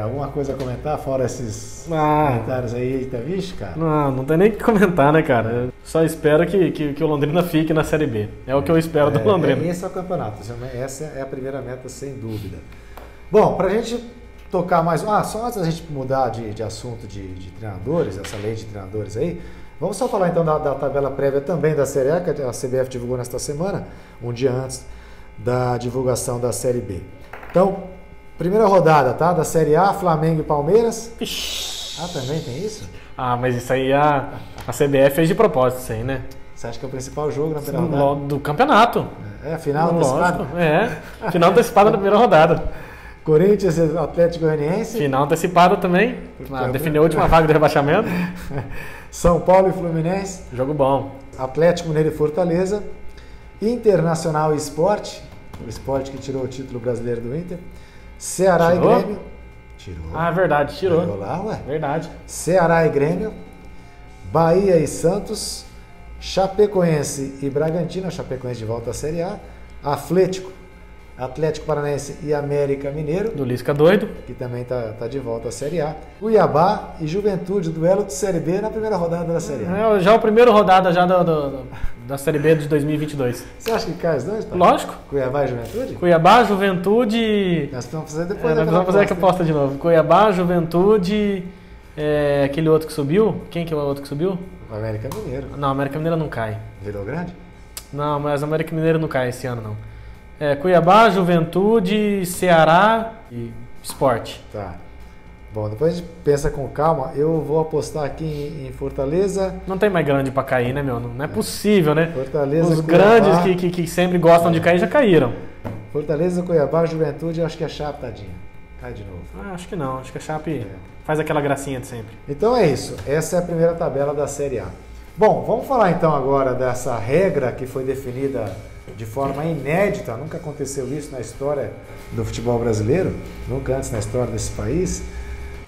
Alguma coisa a comentar fora esses comentários aí? Eita, vixe, cara? Não tem nem o que comentar, né, cara? Só espero que o Londrina fique na Série B. É o que eu espero do Londrina. Esse é o campeonato. Essa é a primeira meta, sem dúvida. Bom, pra gente tocar mais... só antes da gente mudar de assunto de treinadores, essa lei de treinadores aí, vamos só falar então da tabela prévia também da Série A, que a CBF divulgou nesta semana, um dia antes da divulgação da Série B. Então, primeira rodada, tá? Da Série A, Flamengo e Palmeiras. Também tem isso? Mas isso aí a CBF fez de propósito, isso aí, né? Você acha que é o principal jogo na primeira rodada? Do campeonato. Final antecipada? Final antecipada da primeira rodada. Corinthians e Atlético Goianiense. Final antecipada também. Definiu a última vaga de rebaixamento. São Paulo e Fluminense. Jogo bom. Atlético Mineiro e Fortaleza. Internacional e Sport. O Sport que tirou o título brasileiro do Inter. Ceará e Grêmio. Tirou. Verdade, tirou. Tirou lá, ué. Verdade. Ceará e Grêmio. Bahia e Santos. Chapecoense e Bragantino. Chapecoense de volta à Série A. Atlético Atlético Paranaense e América Mineiro, Do Lisca doido. que também tá de volta à Série A. Cuiabá e Juventude, duelo de Série B na primeira rodada da Série A. Já a primeira rodada já da Série B de 2022. Você acha que cai os dois, pai? Lógico. Cuiabá e Juventude? Cuiabá, Juventude... Nós vamos fazer depois nós vamos fazer que aposta de novo. Cuiabá, Juventude... aquele outro que subiu? Quem que é o outro que subiu? O América Mineiro. Não, América Mineira não cai. Virou grande? Não, mas América Mineiro não cai esse ano, não. Cuiabá, Juventude, Ceará e Sport. Tá. Bom, depois a gente pensa com calma. Eu vou apostar aqui em Fortaleza. Não tem mais grande pra cair, né, meu? Não é possível, né? Fortaleza, Os Cuiabá. grandes que sempre gostam de cair já caíram. Fortaleza, Cuiabá, Juventude, eu acho que é Chape, tadinha. Cai de novo. Acho que não. Acho que a Chape faz aquela gracinha de sempre. Então é isso. Essa é a primeira tabela da Série A. Bom, vamos falar então agora dessa regra que foi definida de forma inédita. Nunca aconteceu isso na história do futebol brasileiro. Nunca antes na história desse país.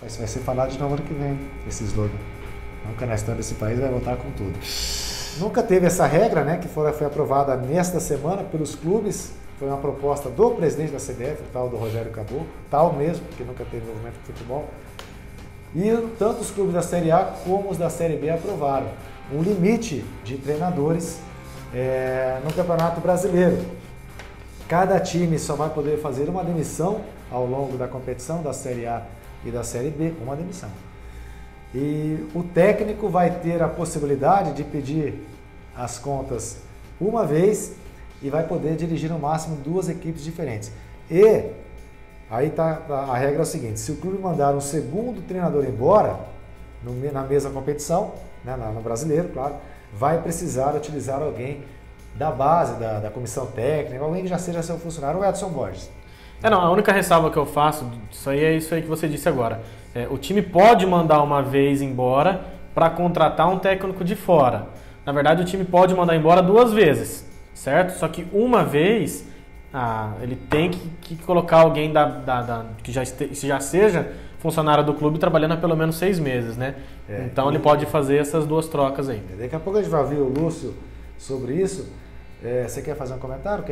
Mas vai ser falado de novo ano que vem, esse slogan. Nunca na história desse país vai voltar com tudo. Nunca teve essa regra, né, que foi aprovada nesta semana pelos clubes. Foi uma proposta do presidente da CBF, o tal do Rogério Caboclo, tal mesmo, porque nunca teve envolvimento com futebol. E tanto os clubes da Série A como os da Série B aprovaram um limite de treinadores no Campeonato Brasileiro. Cada time só vai poder fazer uma demissão ao longo da competição da Série A e da Série B, uma demissão. E o técnico vai ter a possibilidade de pedir as contas uma vez e vai poder dirigir no máximo 2 equipes diferentes. E aí a regra é o seguinte: se o clube mandar um segundo treinador embora na mesma competição, né, no brasileiro, claro, vai precisar utilizar alguém da base, da comissão técnica, alguém que já seja seu funcionário, o Edson Borges. Não, a única ressalva que eu faço disso aí é isso aí que você disse agora. O time pode mandar uma vez embora para contratar um técnico de fora. Na verdade, o time pode mandar embora 2 vezes, certo? Só que uma vez ele tem que colocar alguém que já seja funcionário do clube trabalhando há pelo menos 6 meses, né? Então ele pode fazer essas 2 trocas aí. Daqui a pouco a gente vai ouvir o Lúcio sobre isso. Você quer fazer um comentário?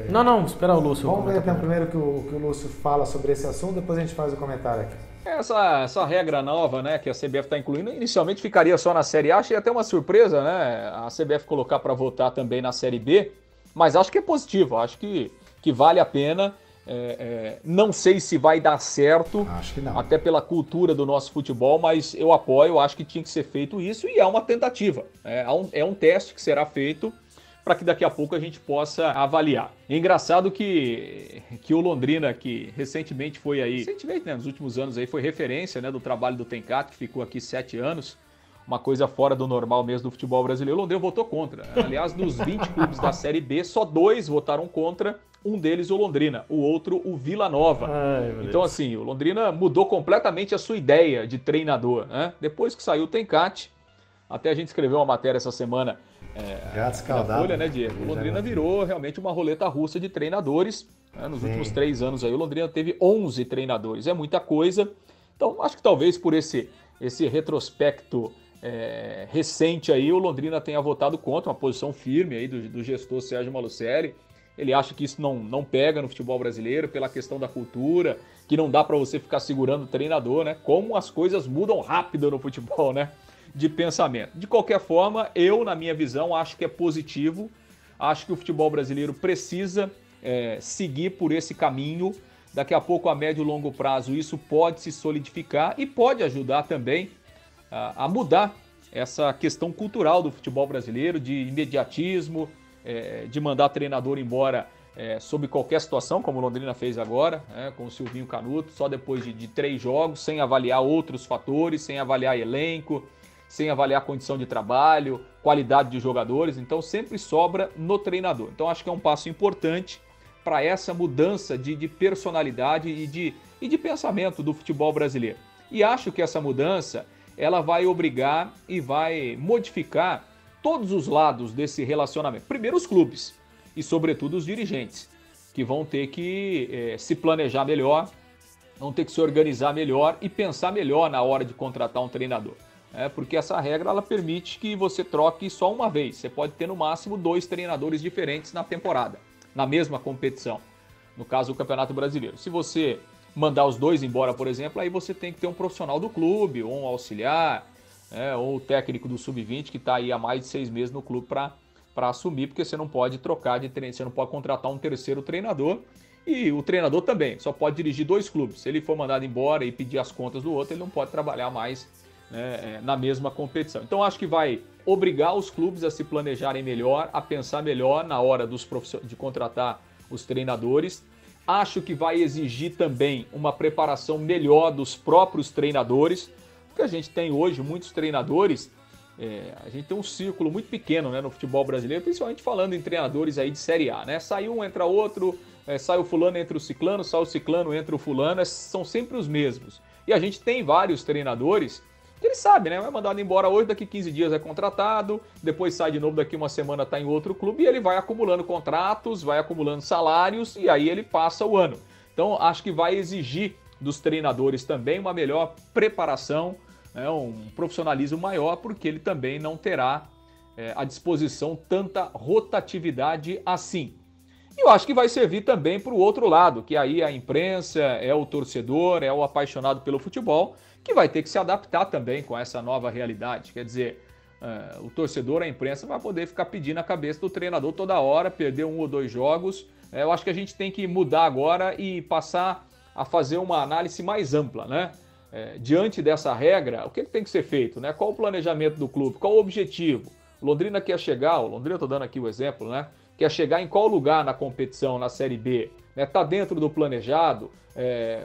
Não, espera o Lúcio. Vamos ver então primeiro que o Lúcio fala sobre esse assunto, depois a gente faz o comentário aqui. Essa regra nova, né, que a CBF está incluindo, inicialmente ficaria só na Série A. Achei até uma surpresa, né, a CBF colocar para votar também na Série B, mas acho que é positivo, acho que vale a pena. Não sei se vai dar certo, acho que não. Até pela cultura do nosso futebol, mas eu apoio, acho que tinha que ser feito isso e é uma tentativa. É um teste que será feito para que daqui a pouco a gente possa avaliar. É engraçado que o Londrina, que recentemente foi aí, né, nos últimos anos aí foi referência, né, do trabalho do Tenkat, que ficou aqui 7 anos, uma coisa fora do normal mesmo do futebol brasileiro. O Londrina votou contra. Aliás, dos 20 clubes da Série B, só 2 votaram contra. Um deles o Londrina, o outro o Vila Nova. Então assim, o Londrina mudou completamente a sua ideia de treinador, né? Depois que saiu o Tenkat, até a gente escreveu uma matéria essa semana na Folha, né, Diego? O Londrina virou realmente uma roleta russa de treinadores, né? Nos últimos 3 anos aí o Londrina teve 11 treinadores, é muita coisa. Então acho que talvez por esse retrospecto recente aí o Londrina tenha votado contra, uma posição firme aí do gestor Sérgio Malucelli. Ele acha que isso não pega no futebol brasileiro pela questão da cultura, que não dá para você ficar segurando o treinador, né? Como as coisas mudam rápido no futebol, né? De pensamento. De qualquer forma, eu, na minha visão, acho que é positivo. Acho que o futebol brasileiro precisa seguir por esse caminho. Daqui a pouco, a médio e longo prazo, isso pode se solidificar e pode ajudar também a mudar essa questão cultural do futebol brasileiro, de imediatismo, de mandar treinador embora sob qualquer situação, como o Londrina fez agora, com o Silvinho Canuto, só depois de 3 jogos, sem avaliar outros fatores, sem avaliar elenco, sem avaliar condição de trabalho, qualidade de jogadores. Então sempre sobra no treinador. Então acho que é um passo importante para essa mudança de personalidade e de pensamento do futebol brasileiro. E acho que essa mudança ela vai obrigar e vai modificar todos os lados desse relacionamento. Primeiro os clubes e sobretudo os dirigentes, que vão ter que se planejar melhor, vão ter que se organizar melhor e pensar melhor na hora de contratar um treinador. Porque essa regra ela permite que você troque só uma vez. Você pode ter no máximo 2 treinadores diferentes na temporada, na mesma competição. no caso do Campeonato Brasileiro. Se você mandar os dois embora, por exemplo, aí você tem que ter um profissional do clube, ou um auxiliar, ou o técnico do Sub-20 que está aí há mais de 6 meses no clube para assumir, porque você não pode trocar de treino, você não pode contratar um terceiro treinador, e o treinador também só pode dirigir 2 clubes. Se ele for mandado embora e pedir as contas do outro, ele não pode trabalhar mais, né, na mesma competição. Então acho que vai obrigar os clubes a se planejarem melhor, a pensar melhor na hora de contratar os treinadores. Acho que vai exigir também uma preparação melhor dos próprios treinadores, porque a gente tem hoje muitos treinadores, a gente tem um círculo muito pequeno, né, no futebol brasileiro, principalmente falando em treinadores aí de Série A, né? Sai um, entra outro, sai o fulano, entra o ciclano, sai o ciclano, entra o fulano, são sempre os mesmos. E a gente tem vários treinadores que ele sabe, né? Vai mandado embora hoje, daqui 15 dias é contratado, depois sai de novo, daqui uma semana está em outro clube, e ele vai acumulando contratos, vai acumulando salários, e aí ele passa o ano. Então acho que vai exigir dos treinadores também uma melhor preparação, né? Um profissionalismo maior, porque ele também não terá à disposição tanta rotatividade assim. E eu acho que vai servir também para o outro lado, que aí a imprensa, é o torcedor, é o apaixonado pelo futebol, que vai ter que se adaptar também com essa nova realidade. Quer dizer, o torcedor, a imprensa vai poder ficar pedindo a cabeça do treinador toda hora, perder 1 ou 2 jogos. Eu acho que a gente tem que mudar agora e passar a fazer uma análise mais ampla, né? Diante dessa regra, o que tem que ser feito, né? Qual o planejamento do clube? Qual o objetivo? O Londrina quer chegar, o Londrina, estou dando aqui o exemplo, né? Quer chegar em qual lugar na competição, na Série B? Está dentro do planejado?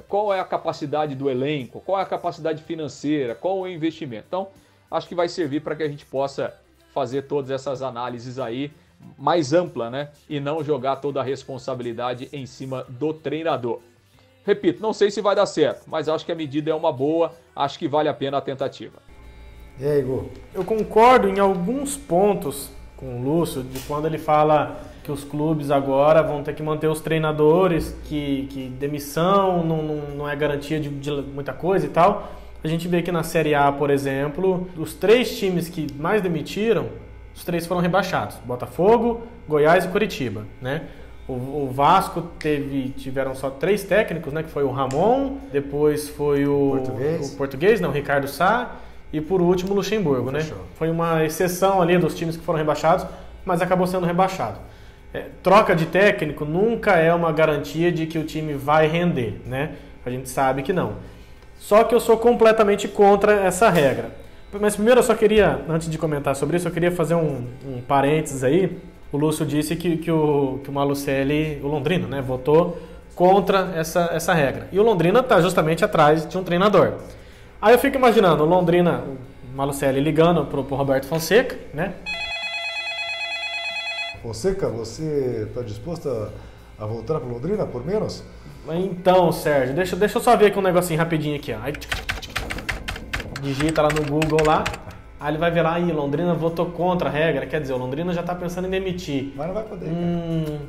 Qual é a capacidade do elenco? Qual é a capacidade financeira? Qual o investimento? Então, acho que vai servir para que a gente possa fazer todas essas análises aí mais ampla, né? E não jogar toda a responsabilidade em cima do treinador. Repito, não sei se vai dar certo, mas acho que a medida é uma boa, acho que vale a pena a tentativa. E aí, Igor? Eu concordo em alguns pontos com o Lúcio, de quando ele fala que os clubes agora vão ter que manter os treinadores, que demissão não é garantia de muita coisa e tal. A gente vê que na Série A, por exemplo, os 3 times que mais demitiram, os 3 foram rebaixados. Botafogo, Goiás e Coritiba, né? O Vasco tiveram só 3 técnicos, né? Que foi o Ramon, depois foi o Português, não, o Ricardo Sá, e por último o Luxemburgo, né? Foi uma exceção ali dos times que foram rebaixados, mas acabou sendo rebaixado. Troca de técnico nunca é uma garantia de que o time vai render, né? A gente sabe que não. Só que eu sou completamente contra essa regra. Mas primeiro eu só queria, antes de comentar sobre isso, eu queria fazer um parênteses aí. O Lúcio disse que o Malucelli, o Londrina, né, votou contra essa regra. E o Londrina está justamente atrás de um treinador. Aí eu fico imaginando o Londrina, o Malucelli ligando pro Roberto Fonseca, né? Fonseca, você está disposto a voltar para Londrina por menos? Então, Sérgio, deixa eu só ver aqui um negocinho rapidinho aqui, ó. Aí, digita lá no Google lá. Aí ele vai ver lá, Londrina votou contra a regra, quer dizer, o Londrina já está pensando em demitir. Mas não vai poder, cara.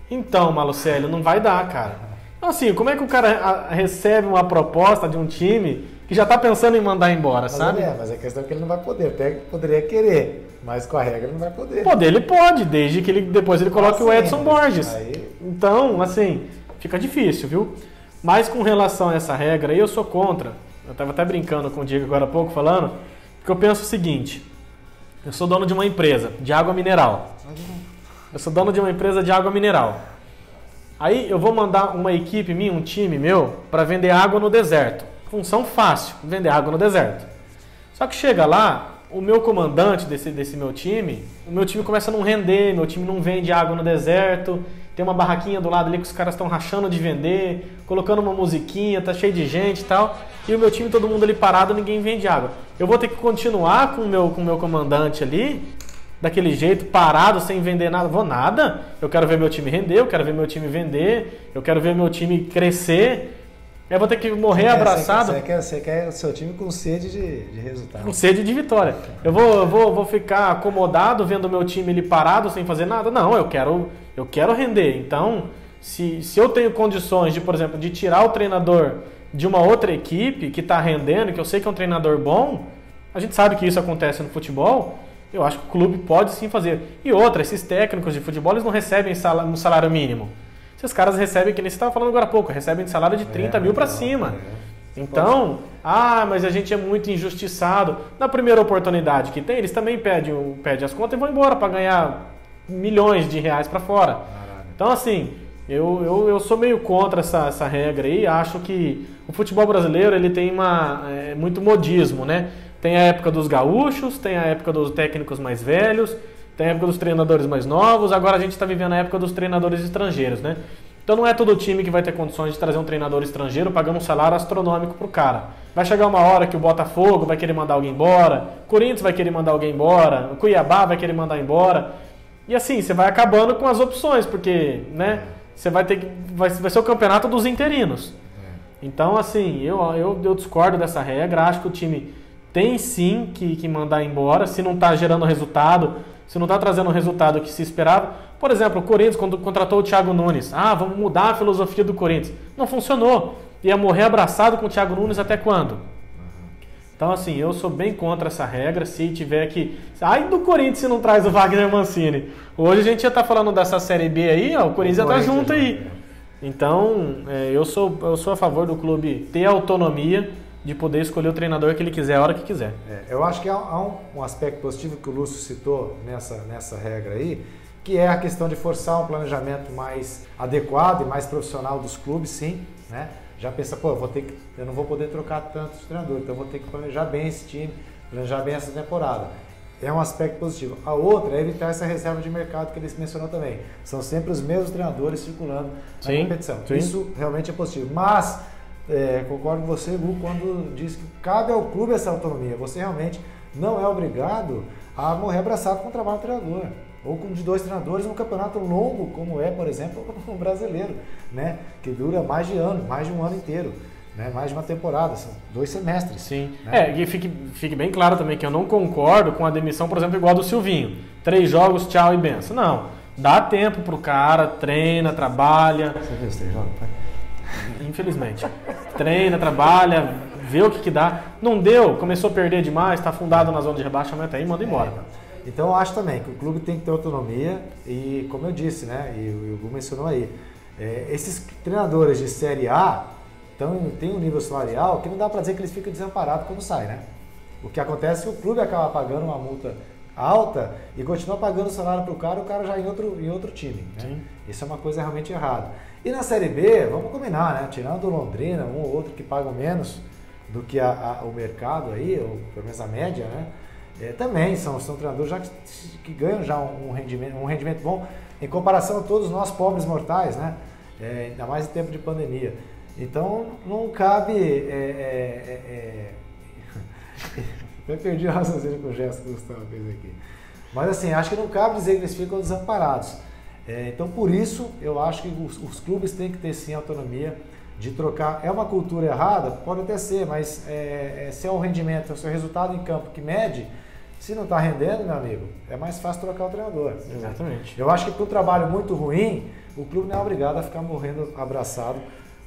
Então, Malucelli, não vai dar, cara. Assim, como é que o cara recebe uma proposta de um time que já está pensando em mandar embora, sabe? Mas a questão é que ele não vai poder, até poderia querer, mas com a regra ele não vai poder. Poder ele pode, desde que depois ele coloque o Edson Borges. Então, assim, fica difícil, viu? Mas com relação a essa regra aí, eu sou contra. Eu estava até brincando com o Diego agora há pouco, falando, porque eu penso o seguinte, eu sou dono de uma empresa de água mineral. Aí eu vou mandar uma equipe minha, um time meu, para vender água no deserto. Função fácil, vender água no deserto. Só que chega lá, o meu comandante desse meu time, o meu time começa a não render, meu time não vende água no deserto, tem uma barraquinha do lado ali que os caras estão rachando de vender, colocando uma musiquinha, tá cheio de gente e tal, e o meu time, todo mundo ali parado, ninguém vende água. Eu vou ter que continuar com o meu comandante ali, daquele jeito, parado, sem vender nada. Vou nada, eu quero ver meu time render, eu quero ver meu time vender, eu quero ver meu time crescer. Eu vou ter que morrer abraçado. Você quer o seu time com sede de resultado. Com sede de vitória. Eu vou ficar acomodado vendo o meu time ali parado sem fazer nada? Não, eu quero render. Então, se eu tenho condições de, por exemplo, de tirar o treinador de uma outra equipe que está rendendo, que eu sei que é um treinador bom, a gente sabe que isso acontece no futebol, eu acho que o clube pode sim fazer. E outra, esses técnicos de futebol, eles não recebem um salário mínimo. Esses caras recebem, que nem você estava falando agora há pouco, recebem de salário de 30 mil para cima. Então, mas a gente é muito injustiçado. Na primeira oportunidade que tem, eles também pedem as contas e vão embora para ganhar milhões de reais para fora. Então, assim, eu sou meio contra essa regra aí. Acho que o futebol brasileiro ele tem muito modismo, né? Tem a época dos gaúchos, tem a época dos técnicos mais velhos, tem a época dos treinadores mais novos, agora a gente está vivendo a época dos treinadores estrangeiros, né? Então não é todo time que vai ter condições de trazer um treinador estrangeiro pagando um salário astronômico pro cara. Vai chegar uma hora que o Botafogo vai querer mandar alguém embora, o Corinthians vai querer mandar alguém embora, o Cuiabá vai querer mandar embora. E assim, você vai acabando com as opções, porque, né, você vai ser o campeonato dos interinos. Então, assim, eu discordo dessa regra, acho que o time tem sim que mandar embora, se não está gerando resultado, se não está trazendo o resultado que se esperava. Por exemplo, o Corinthians, quando contratou o Thiago Nunes, vamos mudar a filosofia do Corinthians. Não funcionou. Ia morrer abraçado com o Thiago Nunes até quando? Então, assim, eu sou bem contra essa regra. Se tiver que... Ai do Corinthians se não traz o Wagner Mancini. Hoje a gente já está falando dessa Série B aí, o Corinthians já está junto aí. Então, eu sou a favor do clube ter autonomia de poder escolher o treinador que ele quiser, a hora que quiser. Eu acho que há um aspecto positivo que o Lúcio citou nessa regra aí, que é a questão de forçar um planejamento mais adequado e mais profissional dos clubes, sim, né? Já pensa, eu não vou poder trocar tantos treinadores, então eu vou ter que planejar bem esse time, planejar bem essa temporada. É um aspecto positivo. A outra é evitar essa reserva de mercado que ele mencionou também. São sempre os mesmos treinadores circulando na competição. Sim. Isso realmente é positivo. Mas, concordo com você, Gu, quando diz que cabe ao clube essa autonomia. Você realmente não é obrigado a morrer abraçado com o trabalho do treinador. Ou com de 2 treinadores num campeonato longo, como é, por exemplo, o brasileiro, né? Que dura mais de um ano inteiro, né? Mais de uma temporada, são 2 semestres. Sim. Né? E fique bem claro também que eu não concordo com a demissão, por exemplo, igual do Silvinho. 3 jogos, tchau e benção. Não. Dá tempo pro cara, treina, trabalha. Você viu os 3 jogos, pai? Infelizmente. Treina, trabalha, vê o que dá. Não deu, começou a perder demais, está afundado na zona de rebaixamento aí, manda embora. Então eu acho também que o clube tem que ter autonomia e, como eu disse, né, e o Gu mencionou aí, esses treinadores de Série A têm um nível salarial que não dá para dizer que eles ficam desamparados quando saem, né? O que acontece é que o clube acaba pagando uma multa alta e continua pagando o salário para o cara já em outro time, né? Isso é uma coisa realmente errada. E na Série B, vamos combinar, né? Tirando o Londrina, um ou outro que pagam menos do que o mercado aí, ou pelo menos a média, né? Também são treinadores já que ganham já um rendimento bom em comparação a todos nós pobres mortais, né? Ainda mais em tempo de pandemia. Então não cabe... Eu perdi o raciocínio com o gesto que o Gustavo fez aqui. Mas assim, acho que não cabe dizer que eles ficam desamparados. Então por isso eu acho que os clubes têm que ter sim autonomia de trocar. É uma cultura errada? Pode até ser, mas se é o rendimento, se é o resultado em campo que mede, se não está rendendo, meu amigo, é mais fácil trocar o treinador. Exatamente. Eu acho que para um trabalho muito ruim, o clube não é obrigado a ficar morrendo abraçado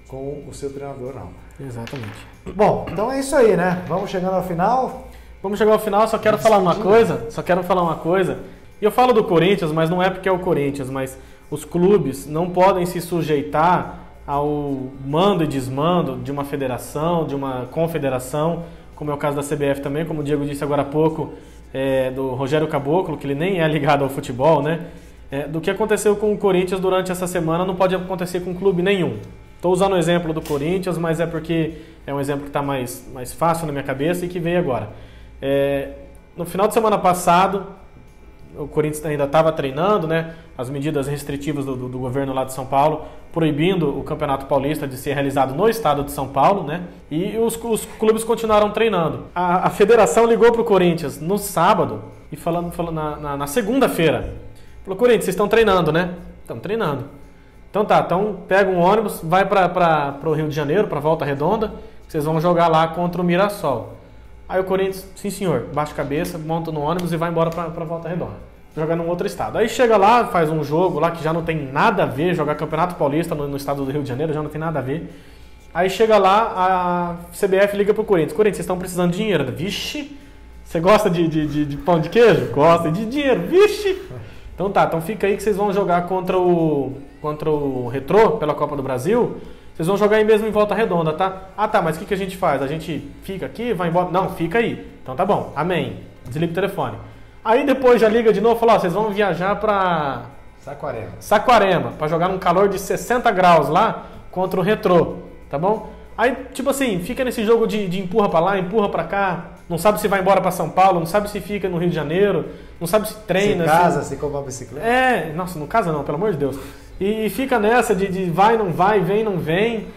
com o seu treinador, não. Exatamente. Bom, então é isso aí, né? Vamos chegando ao final. Vamos chegar ao final, só quero falar uma coisa. E eu falo do Corinthians, mas não é porque é o Corinthians, mas os clubes não podem se sujeitar ao mando e desmando de uma federação, de uma confederação, como é o caso da CBF também, como o Diego disse agora há pouco, do Rogério Caboclo, que ele nem é ligado ao futebol, né? Do que aconteceu com o Corinthians durante essa semana não pode acontecer com clube nenhum. Estou usando o exemplo do Corinthians, mas é porque é um exemplo que está mais fácil na minha cabeça e que veio agora. No final de semana passado, o Corinthians ainda estava treinando, né? As medidas restritivas do governo lá de São Paulo, proibindo o Campeonato Paulista de ser realizado no estado de São Paulo, né? E os clubes continuaram treinando. A federação ligou para o Corinthians no sábado e falando na segunda-feira. Falou, Corinthians, vocês estão treinando, né? Estão treinando. Então tá, então pega um ônibus, vai para o Rio de Janeiro, para Volta Redonda, vocês vão jogar lá contra o Mirassol. Aí o Corinthians, sim senhor, baixa a cabeça, monta no ônibus e vai embora para Volta Redonda. Jogar num outro estado. Aí chega lá, faz um jogo lá que já não tem nada a ver, jogar Campeonato Paulista no estado do Rio de Janeiro já não tem nada a ver. Aí chega lá, a CBF liga pro Corinthians. Corinthians, vocês estão precisando de dinheiro. Vixe, você gosta de pão de queijo? Gosta de dinheiro. Vixe, Então tá, então fica aí que vocês vão jogar contra o Retrô pela Copa do Brasil. Vocês vão jogar aí mesmo em Volta Redonda, tá? Ah tá, mas o que a gente faz? A gente fica aqui, vai embora? Não, fica aí. Então tá bom, amém. Desliga o telefone. Aí depois já liga de novo e fala, ó, vocês vão viajar pra Saquarema, pra jogar num calor de 60 graus lá contra o Retrô, tá bom? Aí, tipo assim, fica nesse jogo de empurra pra lá, empurra pra cá, não sabe se vai embora pra São Paulo, não sabe se fica no Rio de Janeiro, não sabe se treina. Se casa, se compra uma bicicleta. Nossa, não casa não, pelo amor de Deus. E fica nessa de vai, não vai, vem, não vem.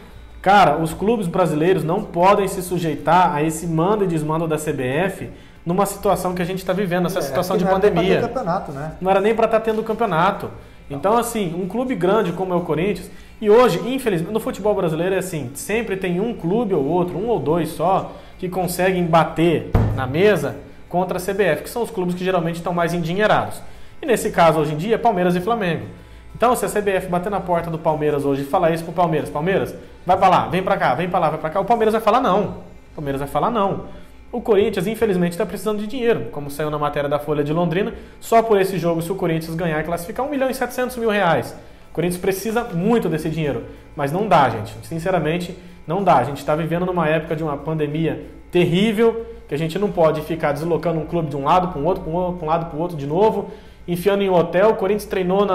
Cara, os clubes brasileiros não podem se sujeitar a esse mando e desmando da CBF numa situação que a gente está vivendo, essa situação de pandemia. Não era nem para ter campeonato, né? Não era nem para estar tendo campeonato. Então, assim, um clube grande como é o Corinthians, e hoje, infelizmente, no futebol brasileiro é assim, sempre tem um clube ou outro, um ou dois só, que conseguem bater na mesa contra a CBF, que são os clubes que geralmente estão mais endinheirados. E nesse caso, hoje em dia, é Palmeiras e Flamengo. Então, se a CBF bater na porta do Palmeiras hoje e falar isso pro Palmeiras, Palmeiras, vai pra lá, vem pra cá, vem pra lá, vai pra cá, o Palmeiras vai falar não. O Palmeiras vai falar não. O Corinthians, infelizmente, está precisando de dinheiro, como saiu na matéria da Folha de Londrina. Só por esse jogo, se o Corinthians ganhar e classificar, R$1.700.000. O Corinthians precisa muito desse dinheiro, mas não dá, gente. Sinceramente, não dá. A gente está vivendo numa época de uma pandemia terrível, que a gente não pode ficar deslocando um clube de um lado para um outro, para um lado para o outro de novo, enfiando em um hotel. O Corinthians treinou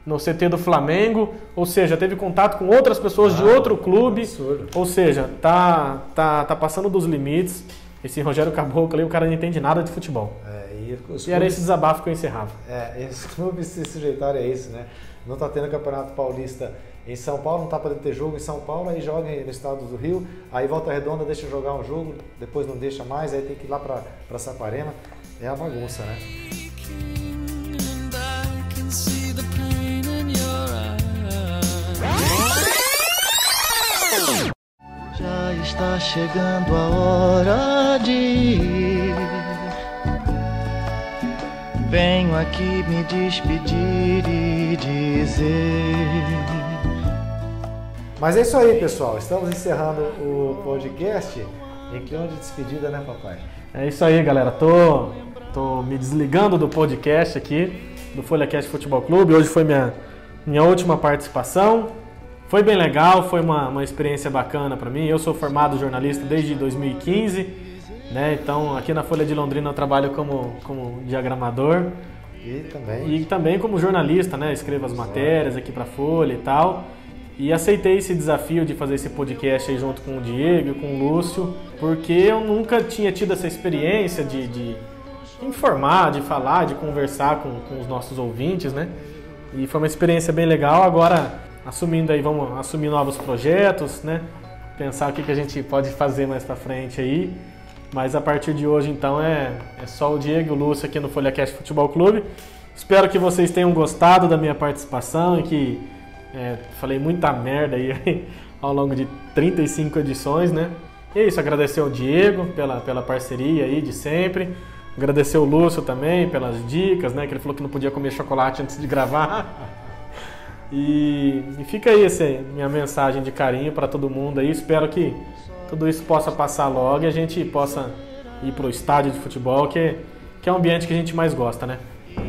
no CT do Flamengo, ou seja, teve contato com outras pessoas de outro clube, absurdo. Ou seja, tá passando dos limites. Esse Rogério Caboclo aí, o cara não entende nada de futebol. E era esse desabafo que eu encerrava. Esses clubes se sujeitaram a isso, né? Não tá tendo Campeonato Paulista em São Paulo, não tá podendo ter jogo em São Paulo, aí joga no estado do Rio, aí Volta Redonda deixa jogar um jogo, depois não deixa mais, aí tem que ir lá pra Saquarema. É a bagunça, né? Já está chegando a hora de ir. Venho aqui me despedir e dizer. Mas é isso aí, pessoal. Estamos encerrando o podcast em clima de despedida, né, papai? É isso aí, galera. Tô me desligando do podcast aqui, do FolhaCast Futebol Clube. Hoje foi minha última participação. Foi bem legal, foi uma experiência bacana para mim. Eu sou formado jornalista desde 2015, né? Então aqui na Folha de Londrina eu trabalho como diagramador e também como jornalista, né? Escrevo as matérias aqui para a Folha e tal. E aceitei esse desafio de fazer esse podcast aí junto com o Diego e com o Lúcio, porque eu nunca tinha tido essa experiência de informar, de falar, de conversar com os nossos ouvintes, né? E foi uma experiência bem legal. Agora, vamos assumir novos projetos, né? Pensar o que a gente pode fazer mais pra frente aí. Mas a partir de hoje, então, é só o Diego e o Lúcio aqui no FolhaCast Futebol Clube. Espero que vocês tenham gostado da minha participação e que falei muita merda aí ao longo de 35 edições, né? E é isso, agradecer ao Diego pela parceria aí de sempre. Agradecer o Lúcio também pelas dicas, né? Que ele falou que não podia comer chocolate antes de gravar. E fica aí essa minha mensagem de carinho para todo mundo aí. Espero que tudo isso possa passar logo e a gente possa ir pro estádio de futebol, que é o ambiente que a gente mais gosta, né?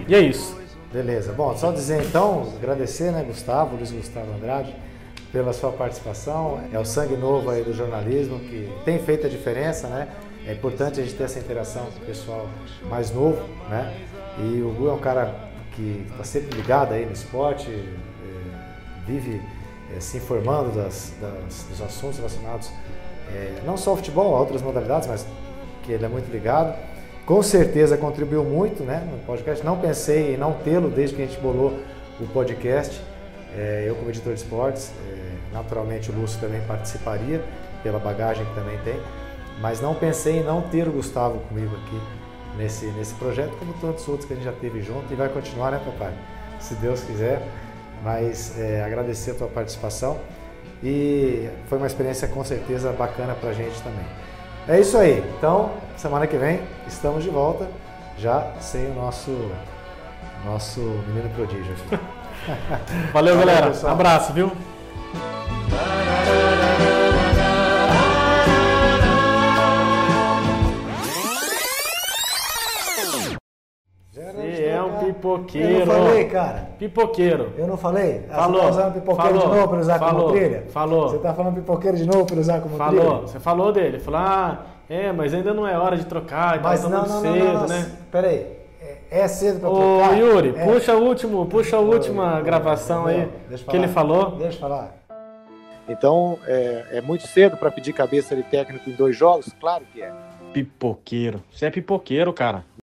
E é isso. Beleza. Bom, só dizer então, agradecer, né, Luiz Gustavo Andrade, pela sua participação. É o sangue novo aí do jornalismo que tem feito a diferença, né? É importante a gente ter essa interação com o pessoal mais novo, né? E o Gu é um cara que está sempre ligado aí no esporte, vive se informando dos assuntos relacionados não só ao futebol, a outras modalidades, mas que ele é muito ligado. Com certeza contribuiu muito, né, no podcast. Não pensei em não tê-lo desde que a gente bolou o podcast. Eu como editor de esportes, naturalmente o Lúcio também participaria, pela bagagem que também tem. Mas não pensei em não ter o Gustavo comigo aqui nesse projeto, como todos os outros que a gente já teve junto e vai continuar, né, papai? Se Deus quiser. Mas agradecer a tua participação e foi uma experiência com certeza bacana pra gente também. É isso aí. Então, semana que vem estamos de volta, já sem o nosso menino prodígio aqui. Valeu, galera. Um abraço, viu? Você é um pipoqueiro. Eu não falei, cara. Pipoqueiro. Eu não falei? Falou. Você tá usando pipoqueiro de novo para usar como trilha? Falou. Você tá falando pipoqueiro de novo para usar como trilha? Falou. Você falou dele. Falou, mas ainda não é hora de trocar. Mas tá não, cedo, né? Peraí. É cedo para Ô, trocar? Yuri, puxa a última gravação aí que ele falou. Deixa eu falar. Então, é muito cedo para pedir cabeça de técnico em 2 jogos? Claro que é. Pipoqueiro. Você é pipoqueiro, cara.